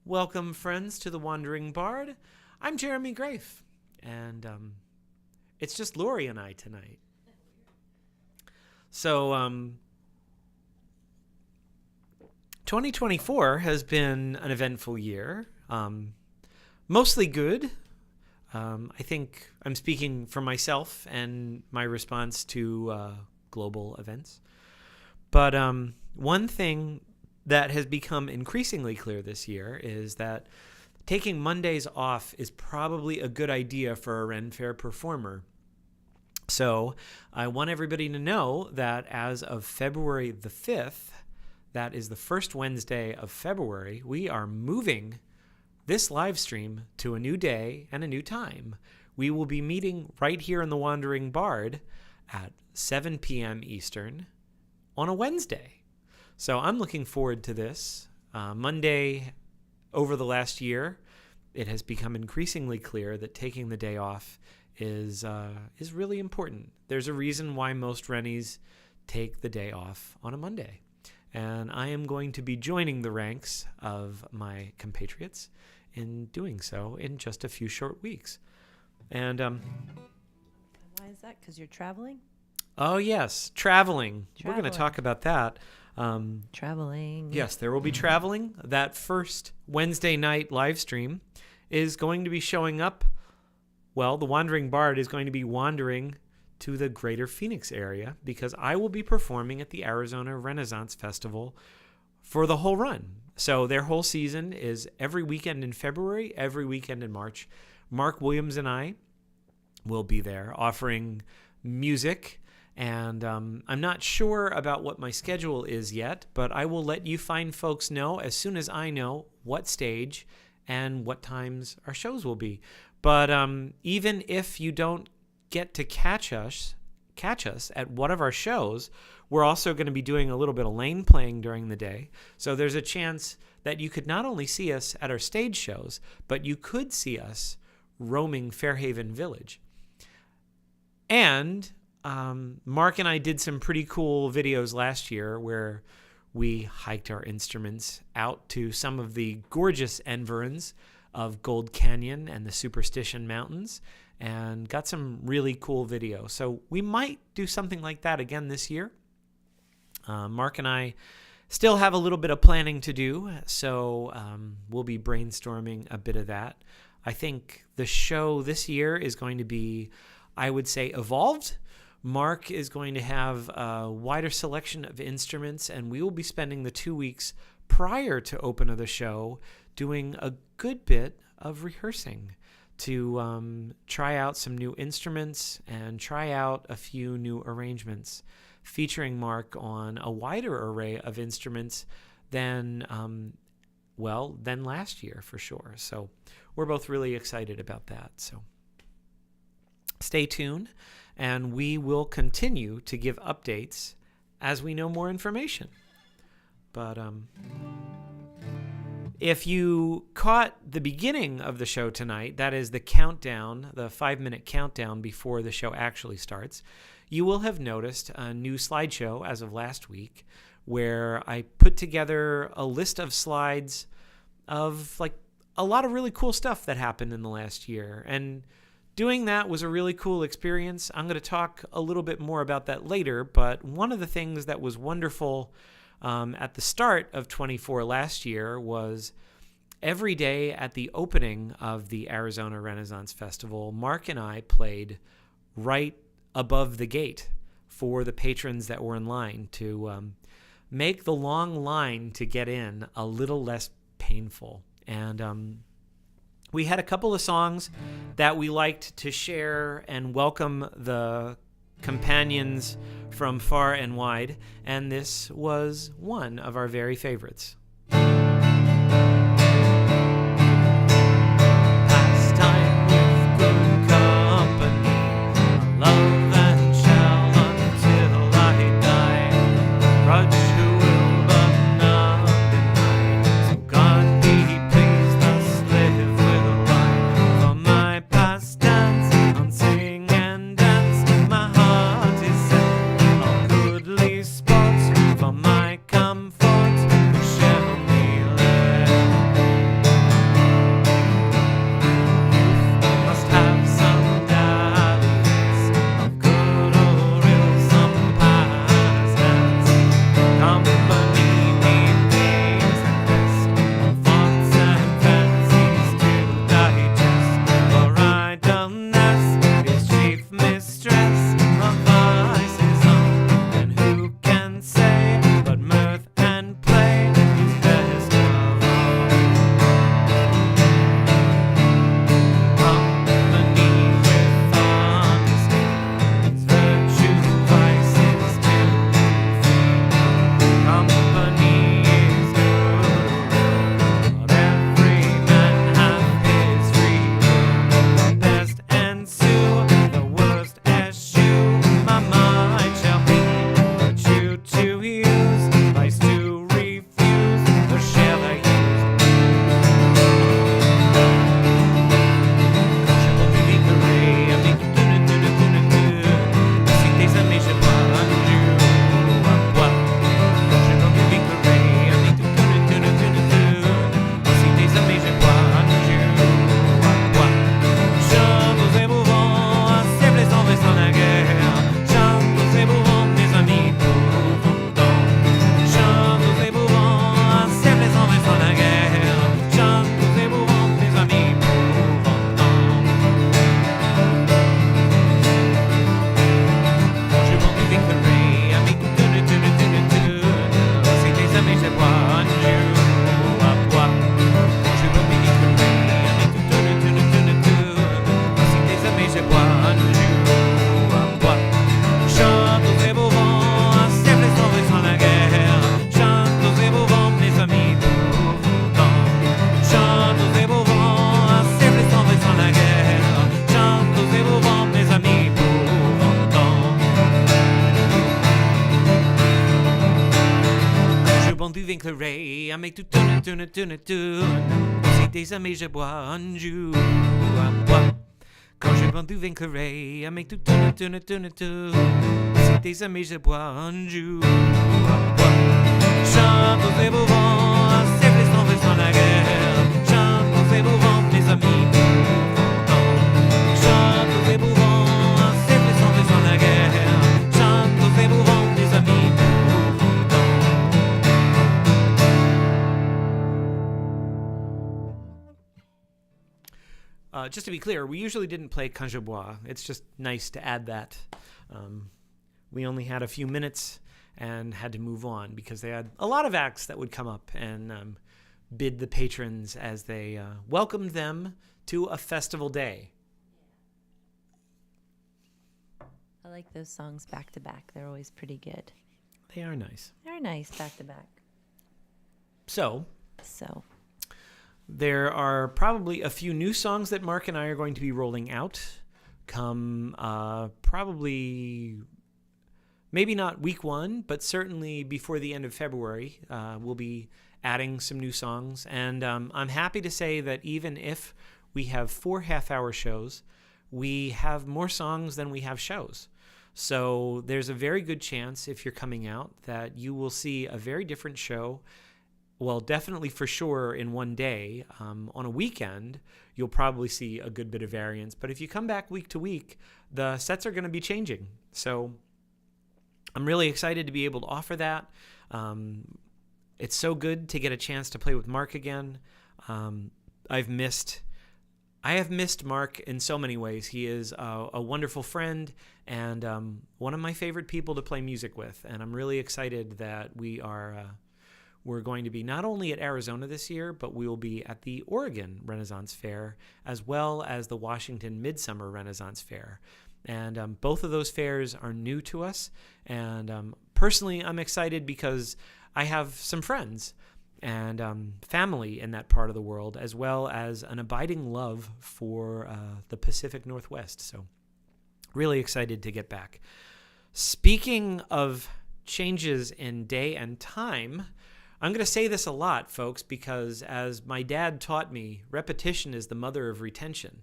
Welcome, friends, to The Wandering Bard. I'm Jeremy Grafe, and it's just Lori and I tonight. So, 2024 has been an eventful year, mostly good. I think I'm speaking for myself and my response to global events. But one thing that has become increasingly clear this year is that taking Mondays off is probably a good idea for a Ren Fair performer. So I want everybody to know that as of February the 5th, that is the first Wednesday of February, we are moving this live stream to a new day and a new time. We will be meeting right here in the Wandering Bard at 7 p.m. Eastern on a Wednesday. So I'm looking forward to this. Monday, over the last year, it has become increasingly clear that taking the day off is really important. There's a reason why most Rennies take the day off on a Monday. And I am going to be joining the ranks of my compatriots in doing so in just a few short weeks. And why is that? Because you're traveling? Oh, yes, traveling. We're going to talk about that. Traveling. Yes, there will be traveling. That first Wednesday night live stream is going to be showing up. Well, the Wandering Bard is going to be wandering to the greater Phoenix area because I will be performing at the Arizona Renaissance Festival for the whole run. So their whole season is every weekend in February, every weekend in March. Mark Williams and I will be there offering music. And I'm not sure about what my schedule is yet, but I will let you fine folks know as soon as I know what stage and what times our shows will be. But even if you don't get to catch us at one of our shows, we're also going to be doing a little bit of lane playing during the day. So there's a chance that you could not only see us at our stage shows, but you could see us roaming Fairhaven Village. And Mark and I did some pretty cool videos last year where we hiked our instruments out to some of the gorgeous environs of Gold Canyon and the Superstition Mountains and got some really cool video. So we might do something like that again this year. Mark and I still have a little bit of planning to do, so we'll be brainstorming a bit of that. I think the show this year is going to be, I would say, evolved. Mark is going to have a wider selection of instruments, and we will be spending the 2 weeks prior to open of the show doing a good bit of rehearsing to try out some new instruments and try out a few new arrangements, featuring Mark on a wider array of instruments than last year for sure. So we're both really excited about that. So stay tuned. And we will continue to give updates as we know more information. But if you caught the beginning of the show tonight, that is the countdown, the 5-minute countdown before the show actually starts, you will have noticed a new slideshow as of last week where I put together a list of slides of like a lot of really cool stuff that happened in the last year. And doing that was a really cool experience. I'm going to talk a little bit more about that later, but one of the things that was wonderful at the start of 24 last year was every day at the opening of the Arizona Renaissance Festival, Mark and I played right above the gate for the patrons that were in line to make the long line to get in a little less painful. And we had a couple of songs that we liked to share and welcome the companions from far and wide, and this was one of our very favorites. Pastime with good company, a love that shall until I die, grudge who will but not deny, so God be pleased thus live with a lie, for my pastimes on sing and dance, my heart is set on goodly spots, for my comfort, share claret, à mes tout c'est des amis je bois un jour. Quand je bois du vin claret, à mes tout c'est des amis je bois un jour. Chante aux beaux vents, c'est les sans la guerre. Chante aux beaux vents, mes amis. Chante aux beaux vents, c'est les sans la guerre. Chante aux beaux vents, mes amis. Just to be clear, we usually didn't play Quand je bois. It's just nice to add that. We only had a few minutes and had to move on because they had a lot of acts that would come up and bid the patrons as they welcomed them to a festival day. I like those songs back to back. They're always pretty good. They are nice. They're nice back to back. So, there are probably a few new songs that Mark and I are going to be rolling out come probably, maybe not week 1, but certainly before the end of February. We'll be adding some new songs. And I'm happy to say that even if we have 4 half-hour shows, we have more songs than we have shows. So there's a very good chance, if you're coming out, that you will see a very different show. Well, definitely for sure in one day. On a weekend, you'll probably see a good bit of variance. But if you come back week to week, the sets are going to be changing. So I'm really excited to be able to offer that. It's so good to get a chance to play with Mark again. I have missed Mark in so many ways. He is a wonderful friend and one of my favorite people to play music with. And I'm really excited that we're going to be not only at Arizona this year, but we will be at the Oregon Renaissance Fair as well as the Washington Midsummer Renaissance Fair. And both of those fairs are new to us. And personally, I'm excited because I have some friends and family in that part of the world, as well as an abiding love for the Pacific Northwest. So really excited to get back. Speaking of changes in day and time, I'm going to say this a lot, folks, because as my dad taught me, repetition is the mother of retention.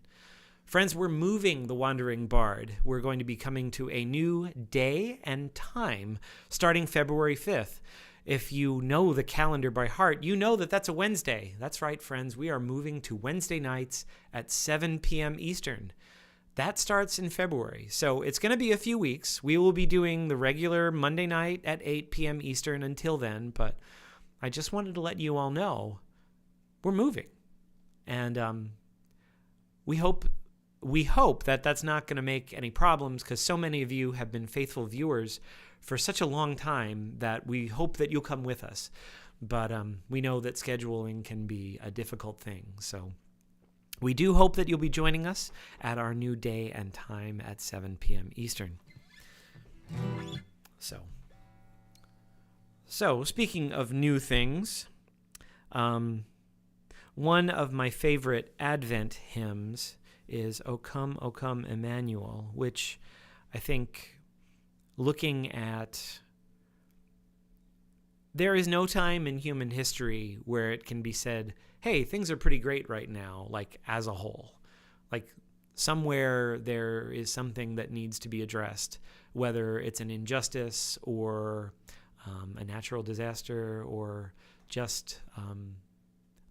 Friends, we're moving The Wandering Bard. We're going to be coming to a new day and time starting February 5th. If you know the calendar by heart, you know that that's a Wednesday. That's right, friends. We are moving to Wednesday nights at 7 p.m. Eastern. That starts in February. So it's going to be a few weeks. We will be doing the regular Monday night at 8 p.m. Eastern until then, but I just wanted to let you all know we're moving. And we hope that that's not going to make any problems because so many of you have been faithful viewers for such a long time that we hope that you'll come with us. But we know that scheduling can be a difficult thing. So we do hope that you'll be joining us at our new day and time at 7 p.m. Eastern. So speaking of new things, one of my favorite Advent hymns is O Come, Emmanuel, which I think looking at, there is no time in human history where it can be said, hey, things are pretty great right now, like as a whole. Like somewhere there is something that needs to be addressed, whether it's an injustice or a natural disaster or just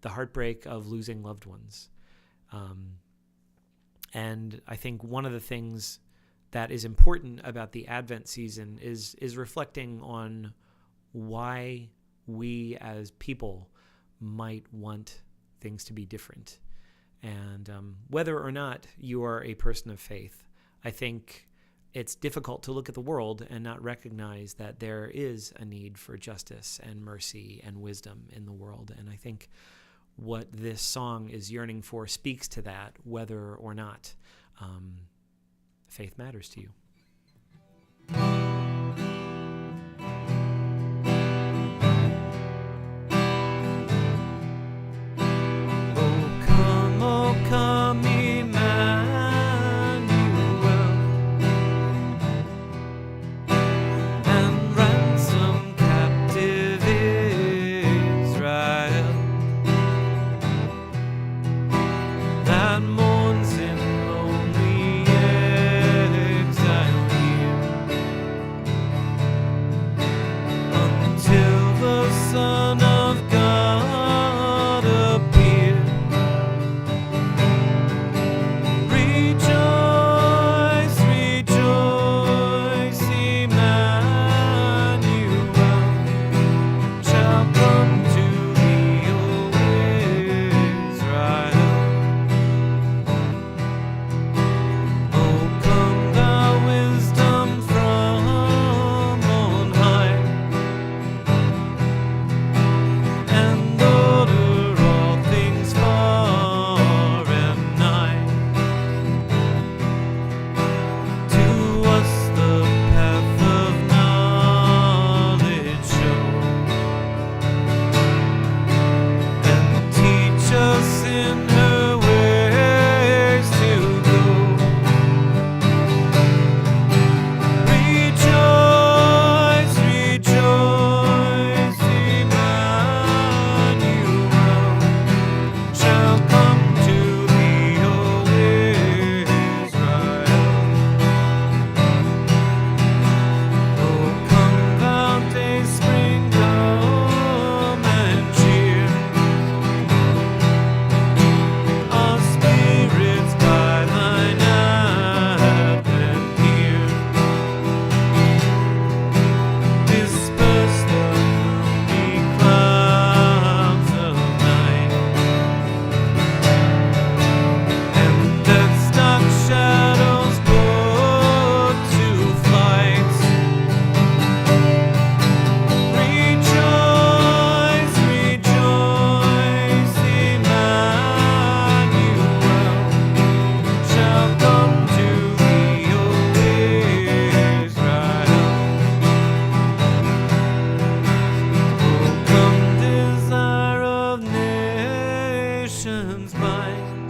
the heartbreak of losing loved ones. And I think one of the things that is important about the Advent season is reflecting on why we as people might want things to be different. And whether or not you are a person of faith, I think it's difficult to look at the world and not recognize that there is a need for justice and mercy and wisdom in the world. And I think what this song is yearning for speaks to that, whether or not faith matters to you. Oh come, Emmanuel, and ransom captive Israel. nation's might,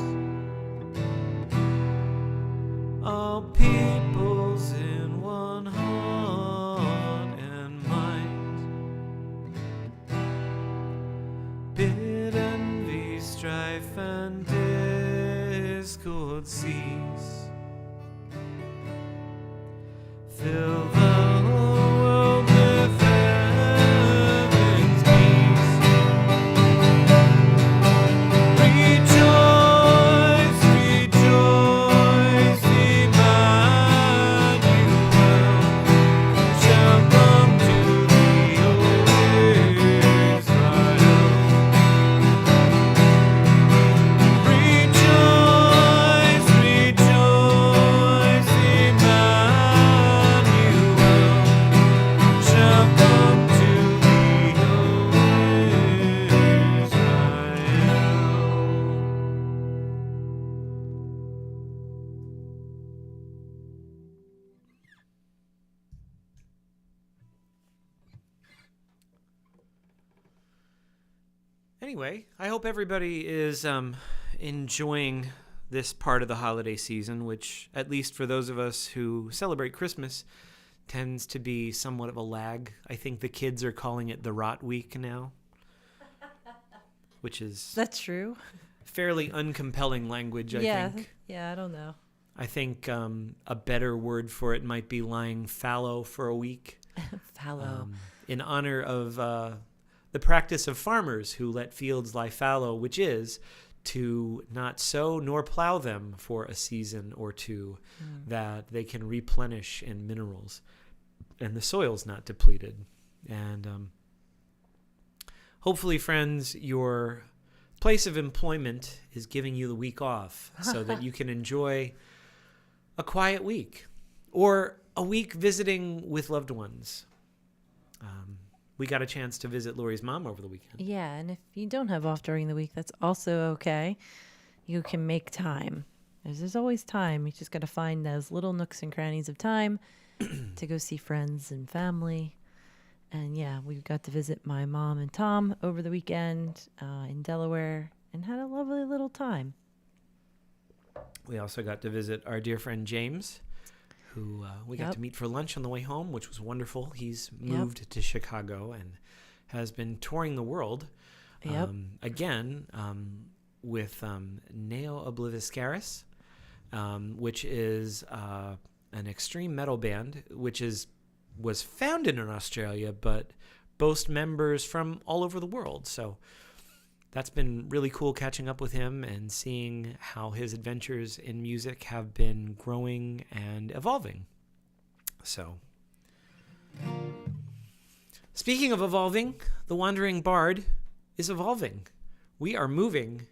all peoples in one heart and mind. Bid envy, strife, and discord cease. Fill the whole world with heaven's peace. Rejoice, rejoice, Emmanuel shall come to thee, O Israel. Rejoice, rejoice, Emmanuel shall come to thee, O Israel. Anyway, I hope everybody is enjoying this part of the holiday season, which, at least for those of us who celebrate Christmas, tends to be somewhat of a lag. I think the kids are calling it the Rot Week now, which is That's true. fairly uncompelling language, I think. Yeah, I don't know. I think a better word for it might be lying fallow for a week. Fallow. In honor of the practice of farmers who let fields lie fallow, which is to not sow nor plow them for a season or two, that they can replenish in minerals and the soil's not depleted. And hopefully, friends, your place of employment is giving you the week off so that you can enjoy a quiet week or a week visiting with loved ones. We got a chance to visit Lori's mom over the weekend. Yeah, and if you don't have off during the week, that's also okay. You can make time. There's always time. You just got to find those little nooks and crannies of time to go see friends and family. And yeah, we got to visit my mom and Tom over the weekend in Delaware and had a lovely little time. We also got to visit our dear friend James, who we got to meet for lunch on the way home, which was wonderful. He's moved to Chicago and has been touring the world again with Neo Obliviscaris, which is an extreme metal band, which was founded in Australia, but boasts members from all over the world. So that's been really cool catching up with him and seeing how his adventures in music have been growing and evolving. So, speaking of evolving, The Wandering Bard is evolving. We are moving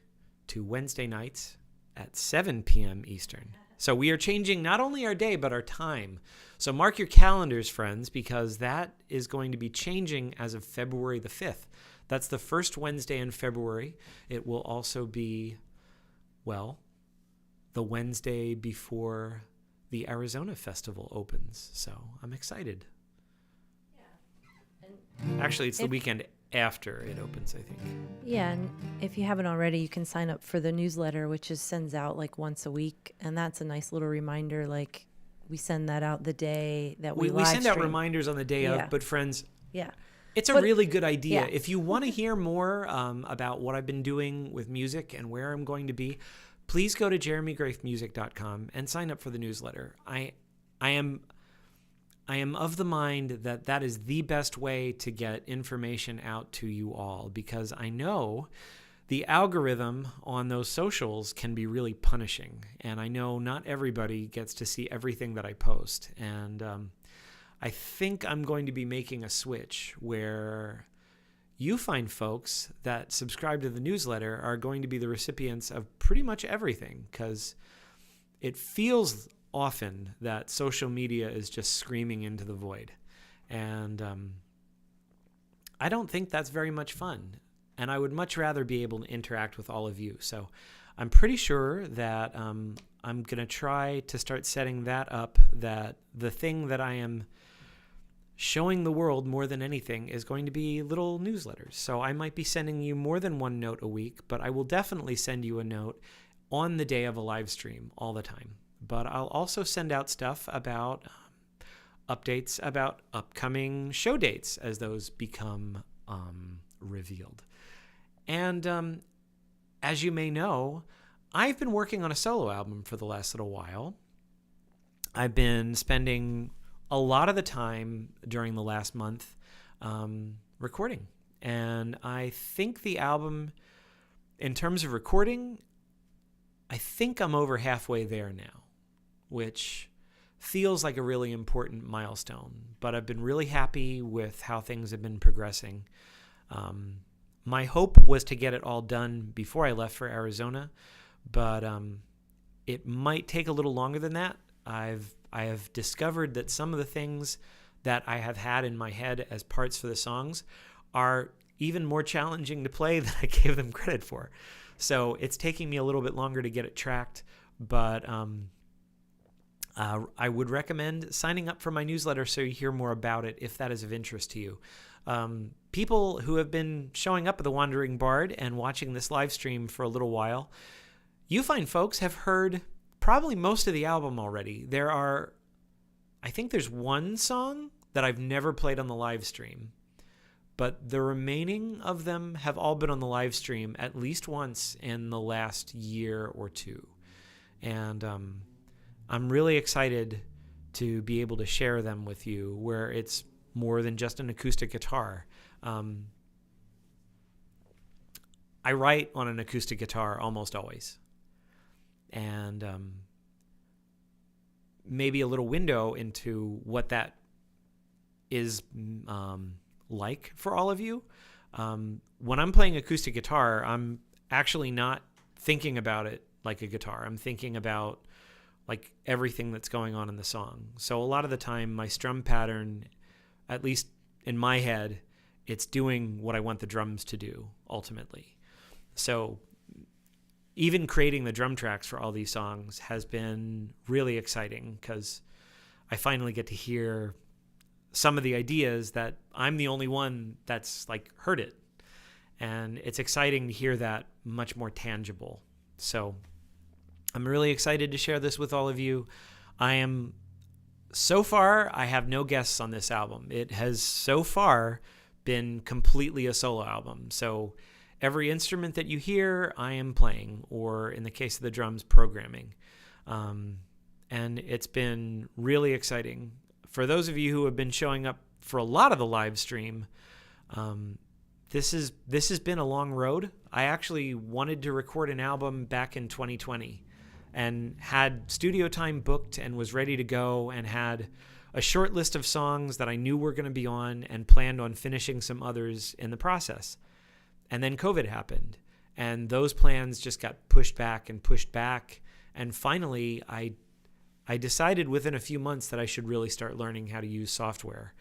to Wednesday nights at 7 p.m. Eastern. So we are changing not only our day, but our time. So mark your calendars, friends, because that is going to be changing as of February the 5th. That's the first Wednesday in February. It will also be, well, the Wednesday before the Arizona Festival opens. So I'm excited. Yeah. Actually, it's the weekend after it opens, I think. Yeah, and if you haven't already, you can sign up for the newsletter, which sends out like once a week. And that's a nice little reminder. Like we send that out the day that we live send out stream. reminders on the day of, but friends, it's a really good idea. Yeah. If you want to hear more about what I've been doing with music and where I'm going to be, please go to jeremygrafemusic.com and sign up for the newsletter. I am of the mind that that is the best way to get information out to you all, because I know the algorithm on those socials can be really punishing, and I know not everybody gets to see everything that I post. And I think I'm going to be making a switch where you find folks that subscribe to the newsletter are going to be the recipients of pretty much everything, because it feels often that social media is just screaming into the void. And I don't think that's very much fun. And I would much rather be able to interact with all of you. So I'm pretty sure that I'm going to try to start setting that up, that the thing that I am showing the world more than anything is going to be little newsletters. So I might be sending you more than one note a week, but I will definitely send you a note on the day of a live stream all the time. But I'll also send out stuff about updates about upcoming show dates as those become revealed. And as you may know, I've been working on a solo album for the last little while. I've been spending a lot of the time during the last month recording. And I think the album, in terms of recording, I think I'm over halfway there now, which feels like a really important milestone. But I've been really happy with how things have been progressing. My hope was to get it all done before I left for Arizona, but it might take a little longer than that. I have discovered that some of the things that I have had in my head as parts for the songs are even more challenging to play than I gave them credit for. So it's taking me a little bit longer to get it tracked, but I would recommend signing up for my newsletter so you hear more about it if that is of interest to you. People who have been showing up at the Wandering Bard and watching this live stream for a little while, you fine folks have heard probably most of the album already. I think there's one song that I've never played on the live stream, but the remaining of them have all been on the live stream at least once in the last year or two. And I'm really excited to be able to share them with you, where it's more than just an acoustic guitar. I write on an acoustic guitar almost always. And maybe a little window into what that is like for all of you. When I'm playing acoustic guitar, I'm actually not thinking about it like a guitar. I'm thinking about like everything that's going on in the song. So a lot of the time, my strum pattern, at least in my head, it's doing what I want the drums to do ultimately. So even creating the drum tracks for all these songs has been really exciting because I finally get to hear some of the ideas that I'm the only one that's like heard it. And it's exciting to hear that much more tangible. So I'm really excited to share this with all of you. So far, I have no guests on this album. It has so far been completely a solo album. So every instrument that you hear, I am playing, or in the case of the drums, programming. And it's been really exciting. For those of you who have been showing up for a lot of the live stream, this has been a long road. I actually wanted to record an album back in 2020 and had studio time booked and was ready to go and had a short list of songs that I knew were going to be on and planned on finishing some others in the process. And then COVID happened, and those plans just got pushed back. And finally, I decided within a few months that I should really start learning how to use software,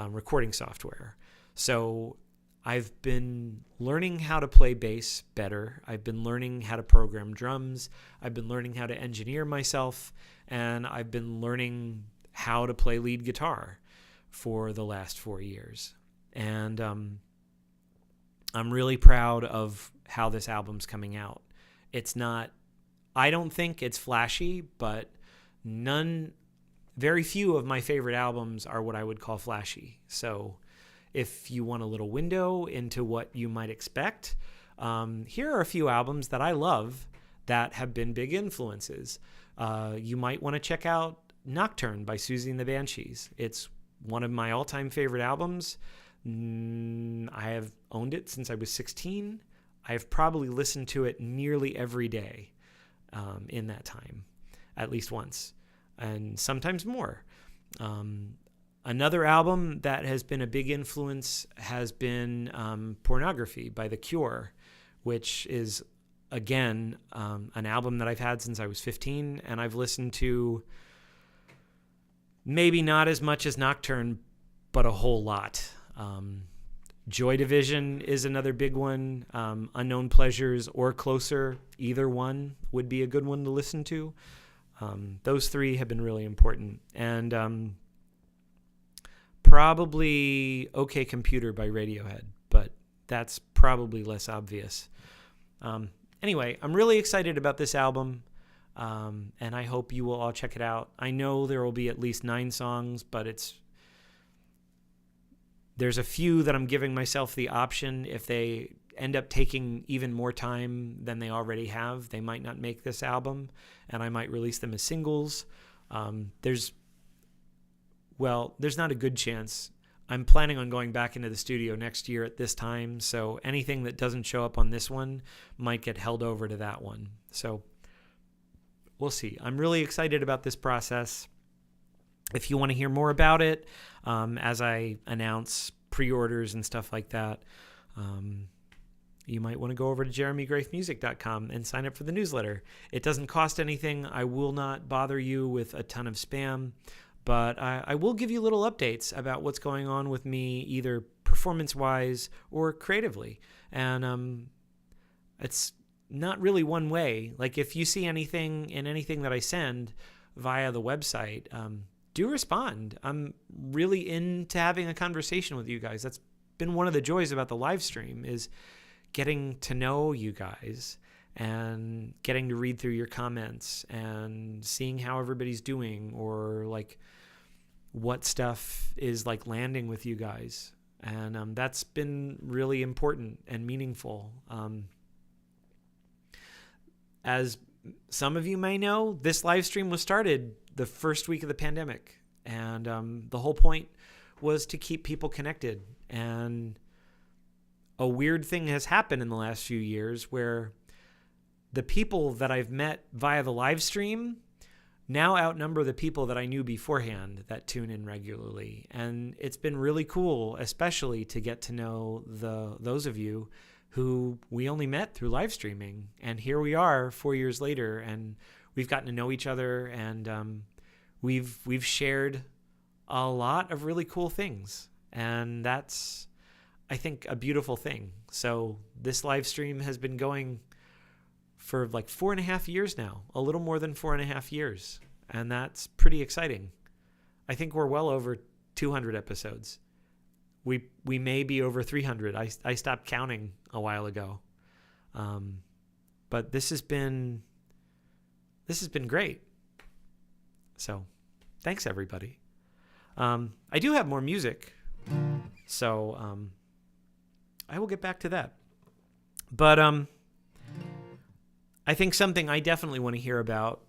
recording software. So I've been learning how to play bass better. I've been learning how to program drums. I've been learning how to engineer myself. And I've been learning how to play lead guitar for the last 4 years. And I'm really proud of how this album's coming out. I don't think it's flashy, but very few of my favorite albums are what I would call flashy. So if you want a little window into what you might expect, here are a few albums that I love that have been big influences. You might want to check out Nocturne by Susie and the Banshees. It's one of my all-time favorite albums. I have owned it since I was 16. I have probably listened to it nearly every day in that time, at least once, and sometimes more. Another album that has been a big influence has been Pornography by The Cure, which is, again, an album that I've had since I was 15, and I've listened to maybe not as much as Nocturne, but a whole lot. Joy Division is another big one. Unknown Pleasures or Closer, either one would be a good one to listen to. Those three have been really important. And probably OK Computer by Radiohead, but that's probably less obvious. Anyway, I'm really excited about this album, and I hope you will all check it out. I know there will be at least 9 songs, but there's a few that I'm giving myself the option. If they end up taking even more time than they already have, they might not make this album, and I might release them as singles. There's not a good chance. I'm planning on going back into the studio next year at this time, so anything that doesn't show up on this one might get held over to that one. So we'll see. I'm really excited about this process. If you want to hear more about it, as I announce pre-orders and stuff like that, you might want to go over to jeremygraefmusic.com and sign up for the newsletter. It doesn't cost anything. I will not bother you with a ton of spam, but I will give you little updates about what's going on with me, either performance-wise or creatively. And it's not really one way. Like, if you see anything in anything that I send via the website, do respond. I'm really into having a conversation with you guys. That's been one of the joys about the live stream, is getting to know you guys and getting to read through your comments and seeing how everybody's doing, or like what stuff is like landing with you guys. And that's been really important and meaningful. As some of you may know, this live stream was started the first week of the pandemic, and the whole point was to keep people connected. And a weird thing has happened in the last few years where the people that I've met via the live stream now outnumber the people that I knew beforehand that tune in regularly. And it's been really cool, especially to get to know those of you who we only met through live streaming. And here we are 4 years later, and we've gotten to know each other, and we've shared a lot of really cool things. And that's, I think, a beautiful thing. So this live stream has been going for like 4.5 years now, a little more than 4.5 years. And that's pretty exciting. I think we're well over 200 episodes. We may be over 300. I stopped counting a while ago. But this has been great. So thanks, everybody. I do have more music, so I will get back to that. But I think something I definitely want to hear about,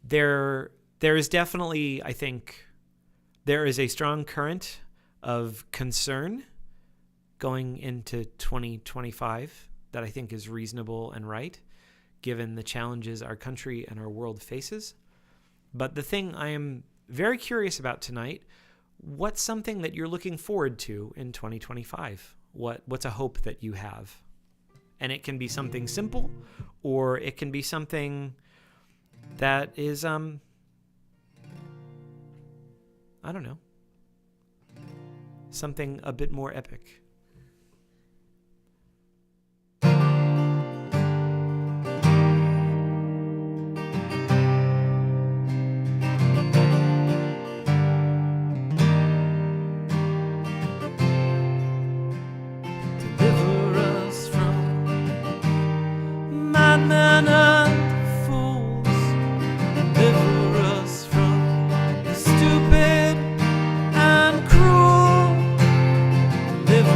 there is definitely, I think, there is a strong current of concern going into 2025 that I think is reasonable and right, given the challenges our country and our world faces. But the thing I am very curious about tonight, what's something that you're looking forward to in 2025? What's a hope that you have? And it can be something simple, or it can be something that is, I don't know, something a bit more epic. Stupid and cruel, live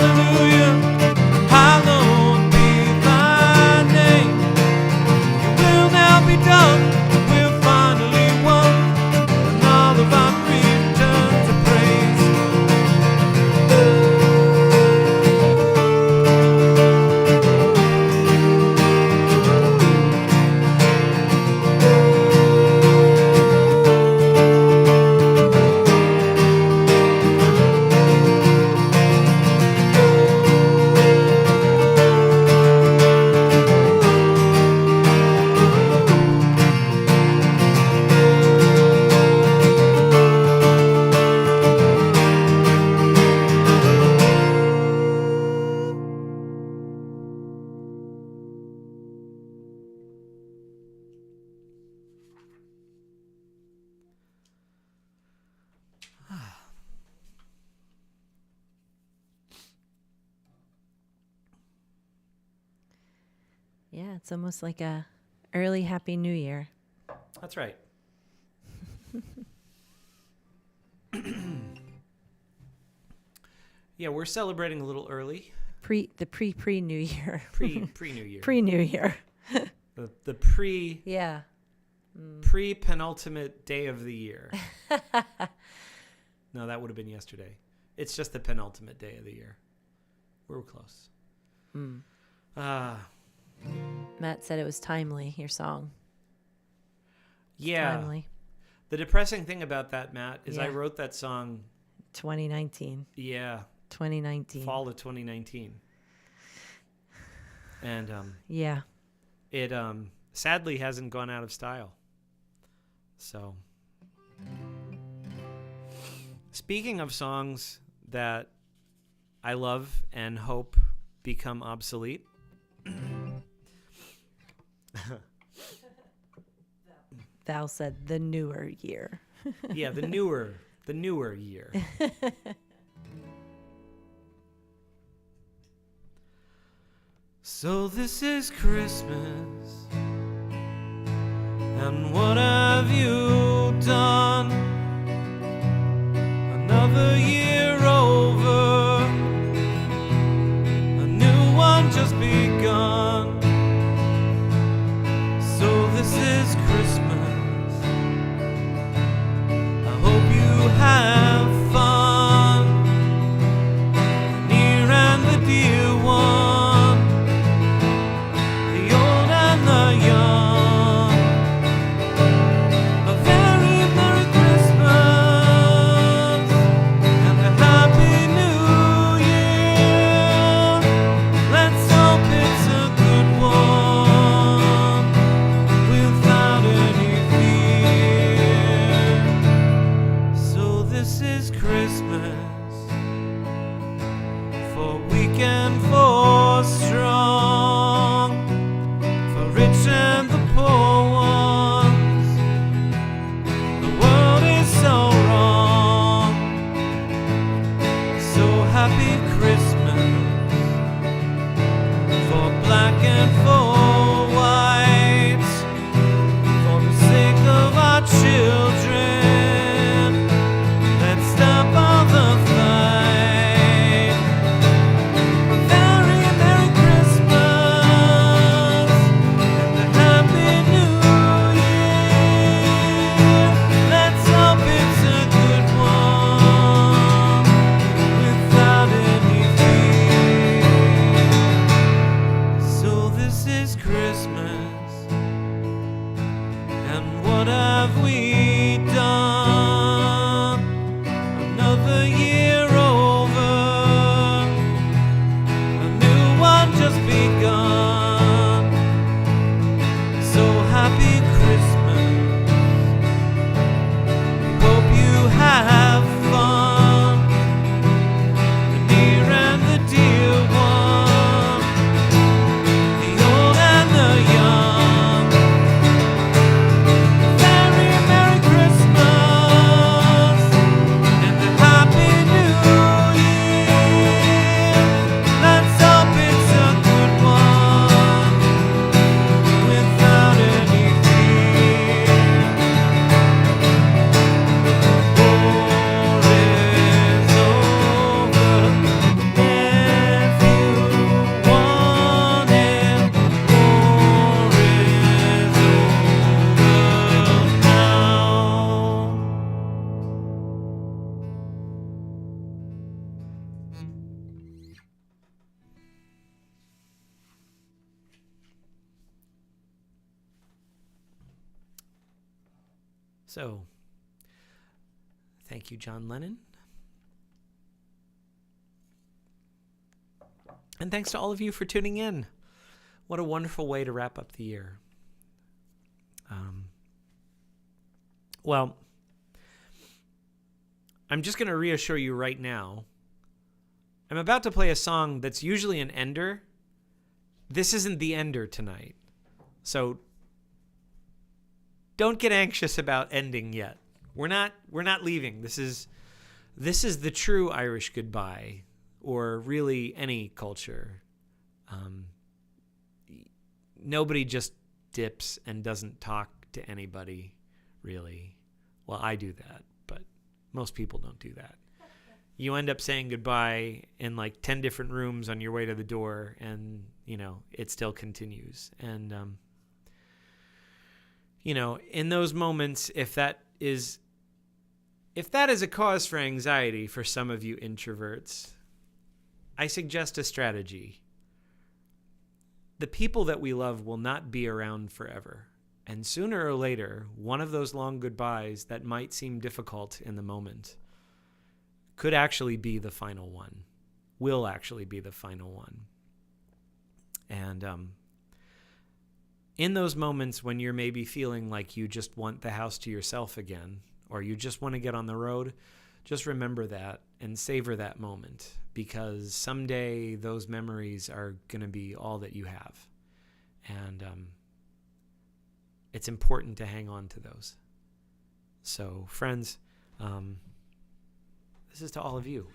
hallelujah. Hallowed be thy name. Your will now be done. We're finally won. And all of our grief turn to praise. Yeah, it's almost like a early Happy New Year. That's right. Yeah, we're celebrating a little early. Pre New Year. Pre-New Year. Pre-New Year. The Yeah. pre-penultimate day of the year. No, that would have been yesterday. It's just the penultimate day of the year. We're close. Matt said it was timely, your song. Yeah. Timely. The depressing thing about that, Matt, is I Yeah. wrote that song, 2019. 2019. fall of 2019. And Yeah. it sadly hasn't gone out of style. So, speaking of songs that I love and hope become obsolete, Val said the newer year. yeah, the newer year. So this is Christmas, and what have you done? Another year over, a new one just begun. So this is Christmas, I hope you have fun, the near and the dear one, the old and the young. A very Merry Christmas and a Happy New Year. Let's hope it's a good one without any fear. So this is Christmas, for weak and for strong, for rich and the poor ones. The world is so wrong. So happy Christmas for black and for white, for the sake of our children. Let's stop all the fight. A very So, thank you, John Lennon. And thanks to all of you for tuning in. What a wonderful way to wrap up the year. Well, I'm just going to reassure you right now. I'm about to play a song that's usually an ender. This isn't the ender tonight. So don't get anxious about ending yet. We're not leaving. This is the true Irish goodbye, or really any culture. Nobody just dips and doesn't talk to anybody, really. Well, I do that, but most people don't do that. You end up saying goodbye in like 10 different rooms on your way to the door, and, it still continues. And, in those moments, if that is a cause for anxiety for some of you introverts, I suggest a strategy. The people that we love will not be around forever. And sooner or later, one of those long goodbyes that might seem difficult in the moment could actually be the final one, will actually be the final one. And in those moments when you're maybe feeling like you just want the house to yourself again, or you just want to get on the road, just remember that and savor that moment, because someday those memories are going to be all that you have. And it's important to hang on to those. So, friends, this is to all of you.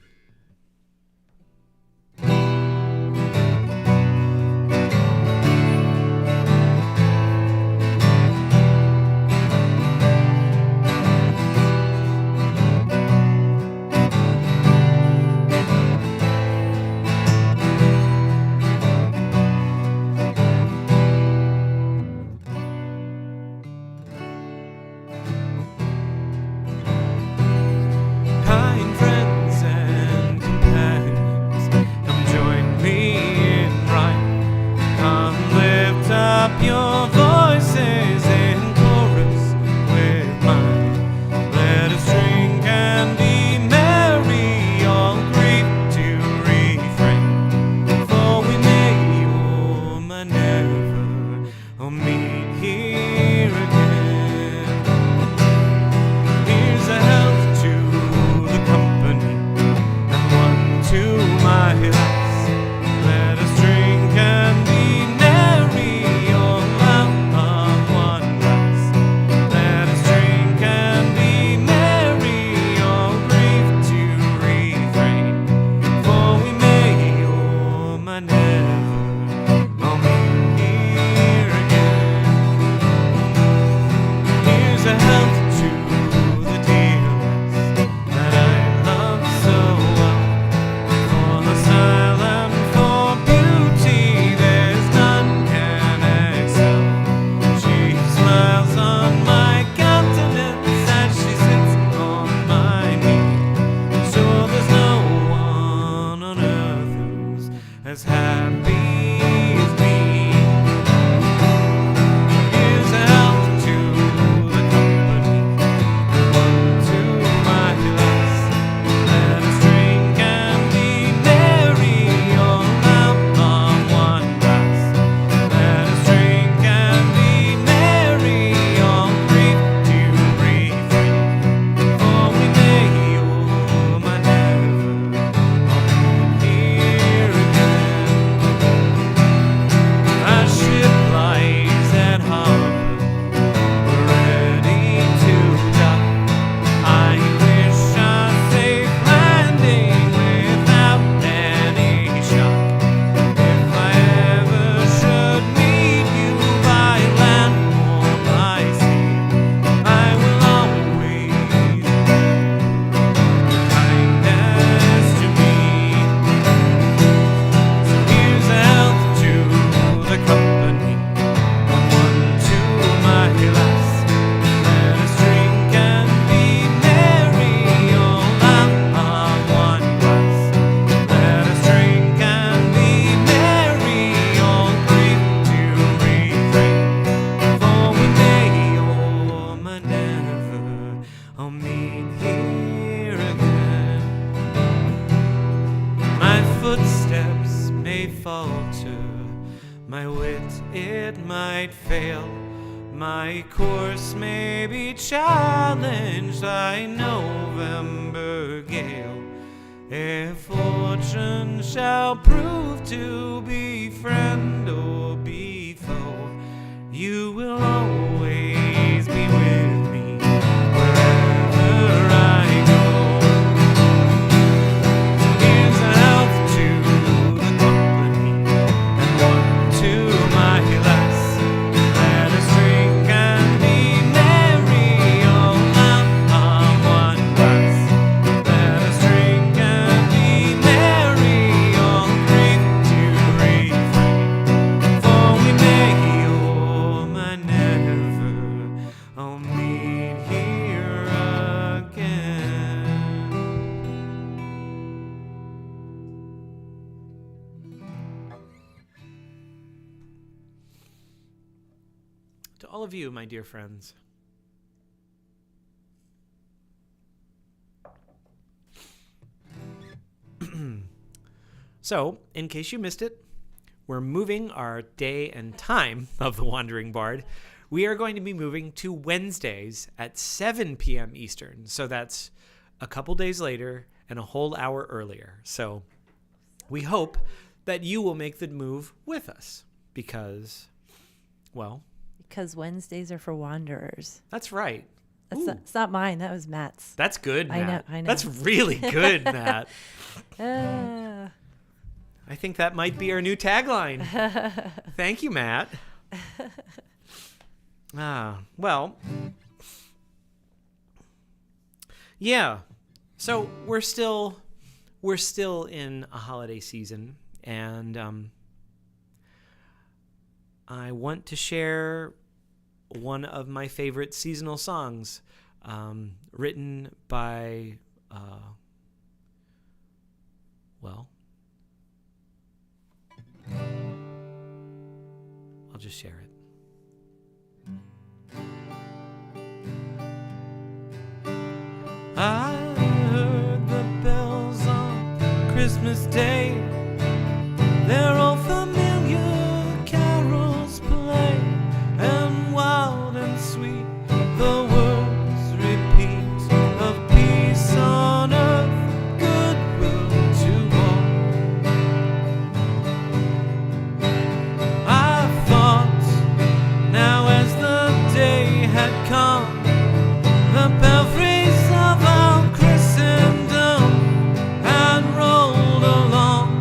falter, my wit it might fail, my course may be challenged by November gale. If fortune shall prove to be friend or be foe, you will always be with me wherever I go. Here's a health to the company and one to my lass. Let us drink and be merry all night on one glass. Let us drink and be merry, all drink to refrain. For we may or may never all meet here again. To all of you, my dear friends, so, in case you missed it, we're moving our day and time of the Wandering Bard. We are going to be moving to Wednesdays at 7 p.m. Eastern. So that's a couple days later and a whole hour earlier. So we hope that you will make the move with us because, well, Because Wednesdays are for wanderers. that's right. It's not mine. That was Matt's. That's good, Matt. I know. That's really good, Matt. Ah. I think that might be our new tagline. Thank you, Matt. Well, yeah. So we're still in a holiday season, and I want to share one of my favorite seasonal songs, written by, well, I'll just share it. I heard the bells on Christmas Day. They're all familiar carols play, and wild and sweet the words repeat of peace on earth, goodwill to all. I thought, now as the day had come, the belfries of our Christendom had rolled along.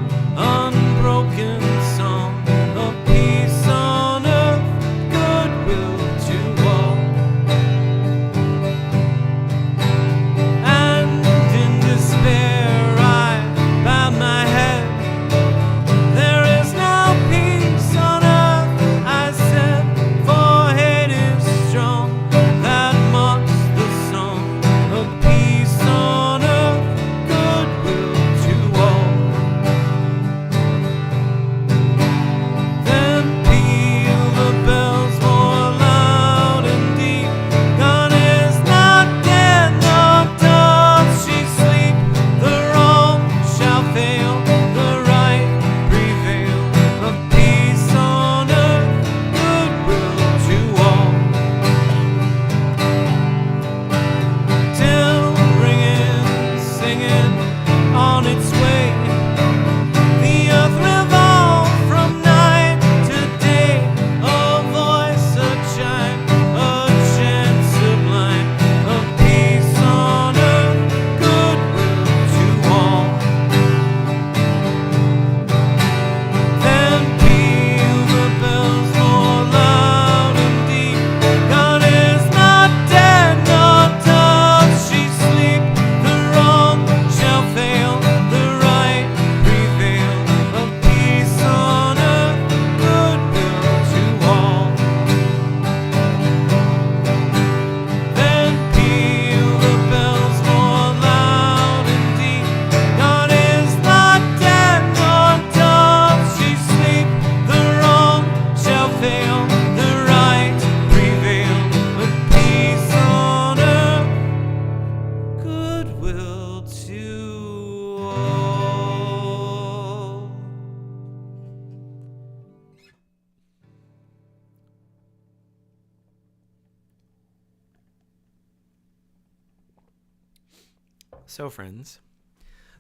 So, friends,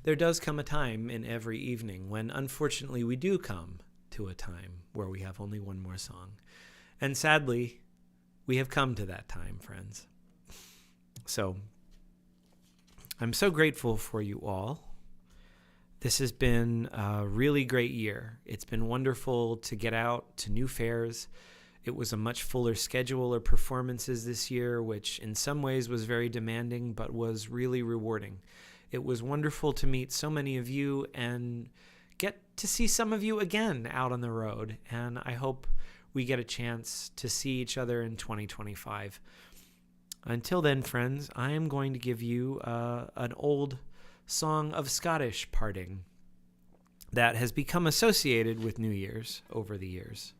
there does come a time in every evening when, unfortunately, we do come to a time where we have only one more song. And sadly, we have come to that time, friends. So, I'm so grateful for you all. This has been a really great year. It's been wonderful to get out to new fairs. It was a much fuller schedule of performances this year, which in some ways was very demanding, but was really rewarding. It was wonderful to meet so many of you and get to see some of you again out on the road. And I hope we get a chance to see each other in 2025. Until then, friends, I am going to give you an old song of Scottish parting that has become associated with New Year's over the years.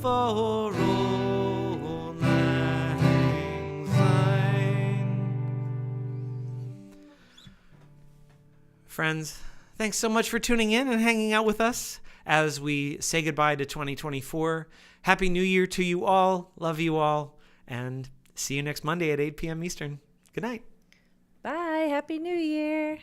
For all lang syne. Friends, thanks so much for tuning in and hanging out with us as we say goodbye to 2024. Happy New Year to you all. Love you all. And see you next Monday at 8 p.m. Eastern. Good night. Bye. Happy New Year.